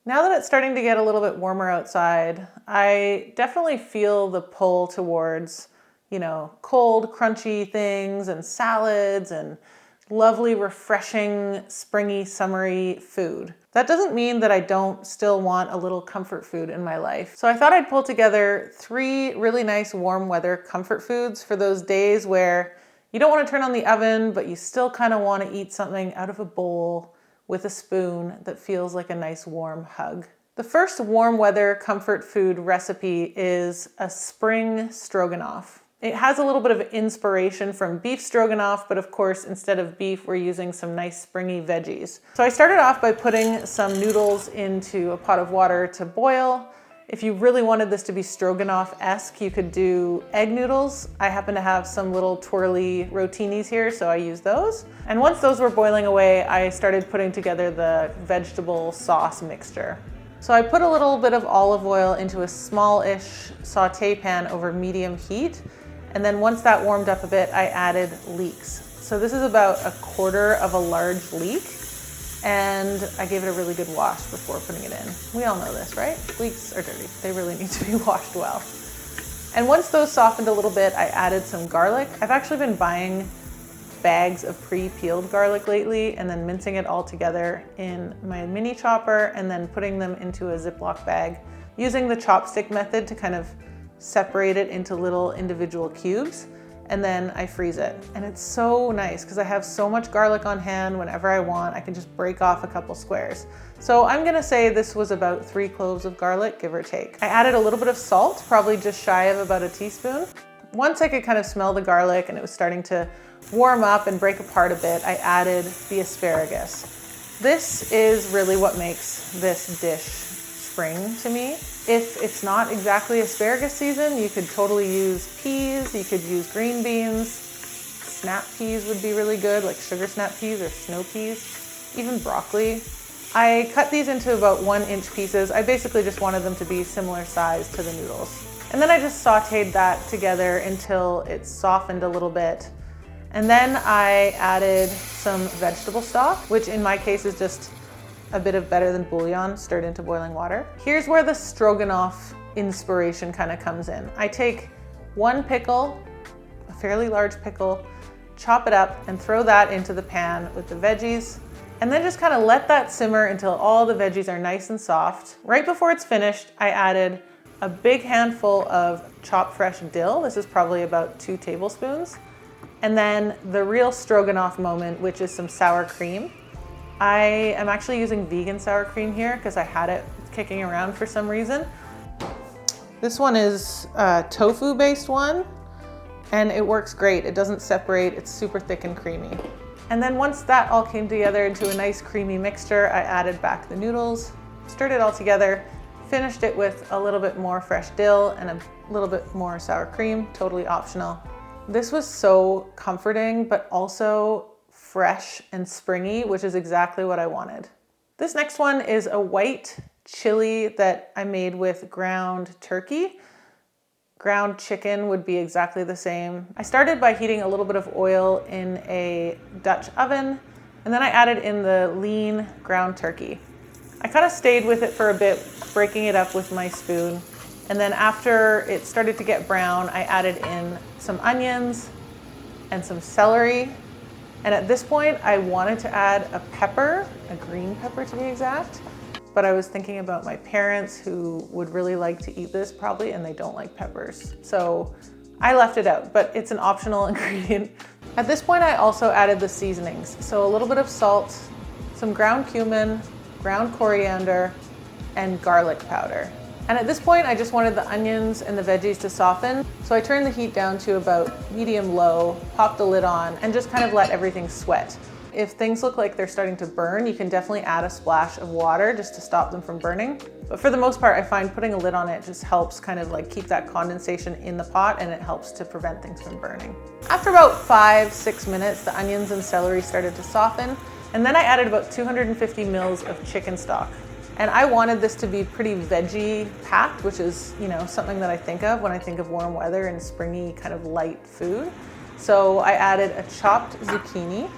Now that it's starting to get a little bit warmer outside, I definitely feel the pull towards, cold, crunchy things and salads and lovely, refreshing, springy, summery food. That doesn't mean that I don't still want a little comfort food in my life. So I thought I'd pull together 3 really nice warm weather comfort foods for those days where you don't want to turn on the oven, but you still kind of want to eat something out of a bowl with a spoon that feels like a nice warm hug. The first warm weather comfort food recipe is a spring stroganoff. It has a little bit of inspiration from beef stroganoff, but of course, instead of beef, we're using some nice springy veggies. So I started off by putting some noodles into a pot of water to boil. If you really wanted this to be stroganoff-esque, you could do egg noodles. I happen to have some little twirly rotinis here, so I use those. And once those were boiling away, I started putting together the vegetable sauce mixture. So I put a little bit of olive oil into a small-ish saute pan over medium heat. And then once that warmed up a bit, I added leeks. So this is about 1/4 of a large leek. And I gave it a really good wash before putting it in. We all know this, right? Leeks are dirty. They really need to be washed well. And once those softened a little bit, I added some garlic. I've actually been buying bags of pre-peeled garlic lately and then mincing it all together in my mini chopper and then putting them into a Ziploc bag, using the chopstick method to kind of separate it into little individual cubes, and then I freeze it. And it's so nice because I have so much garlic on hand. Whenever I want, I can just break off a couple squares. So I'm gonna say this was about 3 cloves of garlic, give or take. I added a little bit of salt, probably just shy of about a teaspoon. Once I could kind of smell the garlic and it was starting to warm up and break apart a bit, I added the asparagus. This is really what makes this dish spring to me. If it's not exactly asparagus season, you could totally use peas, you could use green beans, snap peas would be really good, like sugar snap peas or snow peas, even broccoli. I cut these into about 1-inch pieces. I basically just wanted them to be similar size to the noodles. And then I just sauteed that together until it softened a little bit. And then I added some vegetable stock, which in my case is just a bit of better than bouillon stirred into boiling water. Here's where the stroganoff inspiration kind of comes in. I take 1 pickle, a fairly large pickle, chop it up and throw that into the pan with the veggies, and then just kind of let that simmer until all the veggies are nice and soft. Right before it's finished, I added a big handful of chopped fresh dill. This is probably about 2 tablespoons. And then the real stroganoff moment, which is some sour cream. I am actually using vegan sour cream here because I had it kicking around for some reason. This one is a tofu-based one, and it works great. It doesn't separate, it's super thick and creamy. And then once that all came together into a nice creamy mixture, I added back the noodles, stirred it all together, finished it with a little bit more fresh dill and a little bit more sour cream, totally optional. This was so comforting, but also fresh and springy, which is exactly what I wanted. This next one is a white chili that I made with ground turkey. Ground chicken would be exactly the same. I started by heating a little bit of oil in a Dutch oven, and then I added in the lean ground turkey. I kind of stayed with it for a bit, breaking it up with my spoon. And then after it started to get brown, I added in some onions and some celery. And at this point, I wanted to add a pepper, a green pepper to be exact, but I was thinking about my parents who would really like to eat this probably, and they don't like peppers. So I left it out, but it's an optional ingredient. At this point, I also added the seasonings. So a little bit of salt, some ground cumin, ground coriander, and garlic powder. And at this point, I just wanted the onions and the veggies to soften. So I turned the heat down to about medium-low, popped the lid on, and just kind of let everything sweat. If things look like they're starting to burn, you can definitely add a splash of water just to stop them from burning. But for the most part, I find putting a lid on it just helps kind of like keep that condensation in the pot, and it helps to prevent things from burning. After about 5-6 minutes, the onions and celery started to soften. And then I added about 250 mils of chicken stock. And I wanted this to be pretty veggie packed, which is, something that I think of when I think of warm weather and springy kind of light food. So I added a chopped zucchini,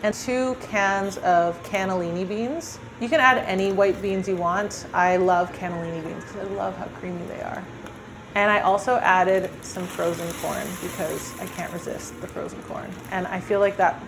and 2 cans of cannellini beans. You can add any white beans you want. I love cannellini beans because I love how creamy they are. And I also added some frozen corn because I can't resist the frozen corn. And I feel like that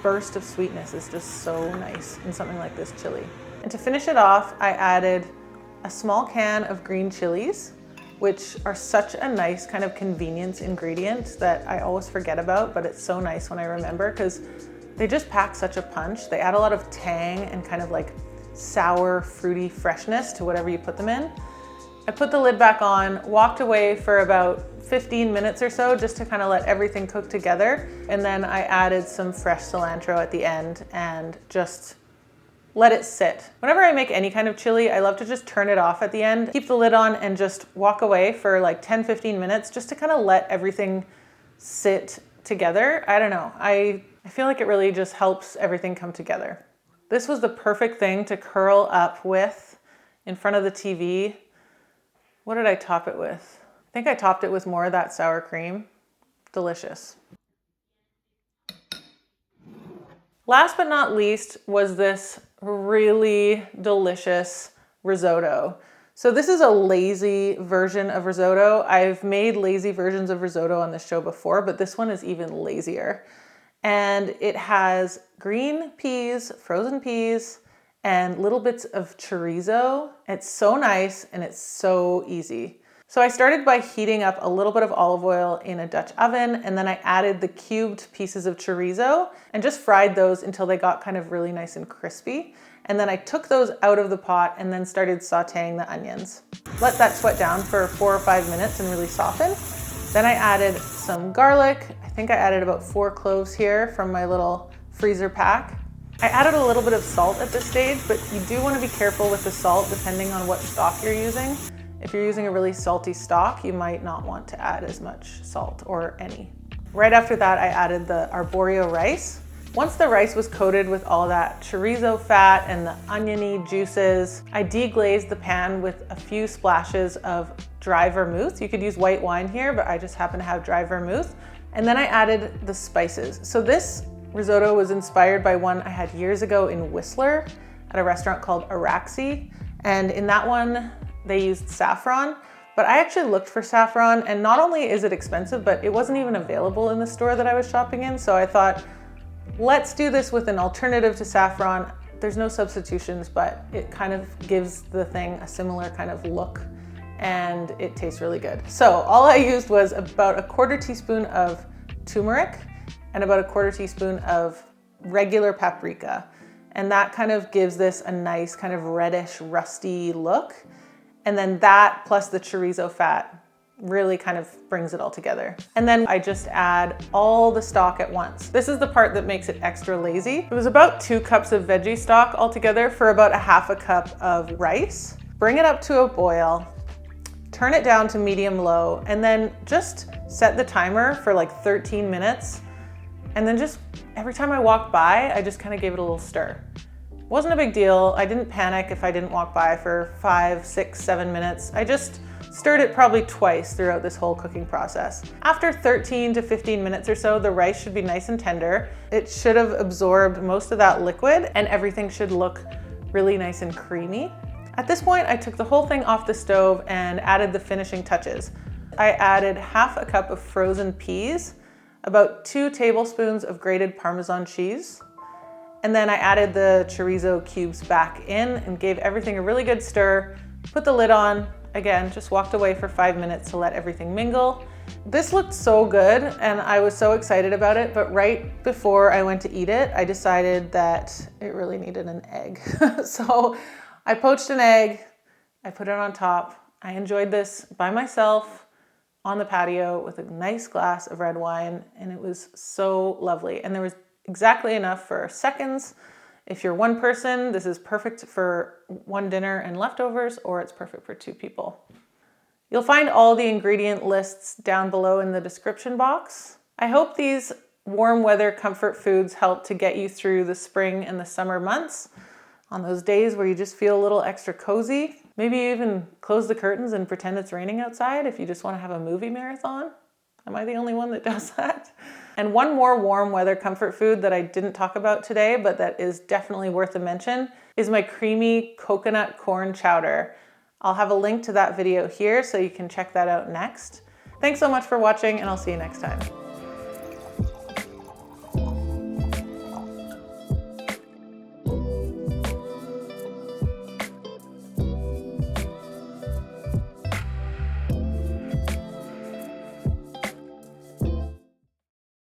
burst of sweetness is just so nice in something like this chili. And to finish it off, I added a small can of green chilies, which are such a nice kind of convenience ingredient that I always forget about, but it's so nice when I remember because they just pack such a punch. They add a lot of tang and kind of like sour, fruity freshness to whatever you put them in. I put the lid back on, walked away for about 15 minutes or so just to kind of let everything cook together. And then I added some fresh cilantro at the end and just let it sit. Whenever I make any kind of chili, I love to just turn it off at the end, keep the lid on and just walk away for like 10-15 minutes just to kind of let everything sit together. I don't know. I feel like it really just helps everything come together. This was the perfect thing to curl up with in front of the TV. What did I top it with? I think I topped it with more of that sour cream. Delicious. Last but not least was this really delicious risotto. So this is a lazy version of risotto. I've made lazy versions of risotto on this show before, but this one is even lazier. And it has green peas, frozen peas, and little bits of chorizo. It's so nice and it's so easy. So I started by heating up a little bit of olive oil in a Dutch oven, and then I added the cubed pieces of chorizo and just fried those until they got kind of really nice and crispy. And then I took those out of the pot and then started sauteing the onions. Let that sweat down for 4 or 5 minutes and really soften. Then I added some garlic. I think I added about 4 cloves here from my little freezer pack. I added a little bit of salt at this stage, but you do want to be careful with the salt depending on what stock you're using. If you're using a really salty stock, you might not want to add as much salt or any. Right after that, I added the arborio rice. Once the rice was coated with all that chorizo fat and the oniony juices, I deglazed the pan with a few splashes of dry vermouth. You could use white wine here, but I just happen to have dry vermouth. And then I added the spices. So this risotto was inspired by one I had years ago in Whistler at a restaurant called Araxi. And in that one, they used saffron, but I actually looked for saffron, and not only is it expensive, but it wasn't even available in the store that I was shopping in. So I thought, let's do this with an alternative to saffron. There's no substitutions, but it kind of gives the thing a similar kind of look and it tastes really good. So all I used was about a 1/4 teaspoon of turmeric and about a 1/4 teaspoon of regular paprika. And that kind of gives this a nice kind of reddish, rusty look. And then that plus the chorizo fat really kind of brings it all together. And then I just add all the stock at once. This is the part that makes it extra lazy. It was about 2 cups of veggie stock altogether for about 1/2 cup of rice. Bring it up to a boil, turn it down to medium low, and then just set the timer for like 13 minutes. And then just every time I walked by, I just kind of gave it a little stir. Wasn't a big deal. I didn't panic if I didn't walk by for 5, 6, 7 minutes. I just stirred it probably twice throughout this whole cooking process. After 13 to 15 minutes or so, the rice should be nice and tender. It should have absorbed most of that liquid and everything should look really nice and creamy. At this point, I took the whole thing off the stove and added the finishing touches. I added 1/2 cup of frozen peas, about 2 tablespoons of grated Parmesan cheese, and then I added the chorizo cubes back in and gave everything a really good stir, put the lid on, again, just walked away for 5 minutes to let everything mingle. This looked so good and I was so excited about it, but right before I went to eat it, I decided that it really needed an egg. So I poached an egg, I put it on top. I enjoyed this by myself on the patio with a nice glass of red wine, and it was so lovely. And there was exactly enough for seconds. If you're one person, this is perfect for one dinner and leftovers, or it's perfect for 2 people. You'll find all the ingredient lists down below in the description box. I hope these warm weather comfort foods help to get you through the spring and the summer months on those days where you just feel a little extra cozy. Maybe even close the curtains and pretend it's raining outside if you just want to have a movie marathon. Am I the only one that does that? And one more warm weather comfort food that I didn't talk about today, but that is definitely worth a mention, is my creamy coconut corn chowder. I'll have a link to that video here so you can check that out next. Thanks so much for watching, and I'll see you next time.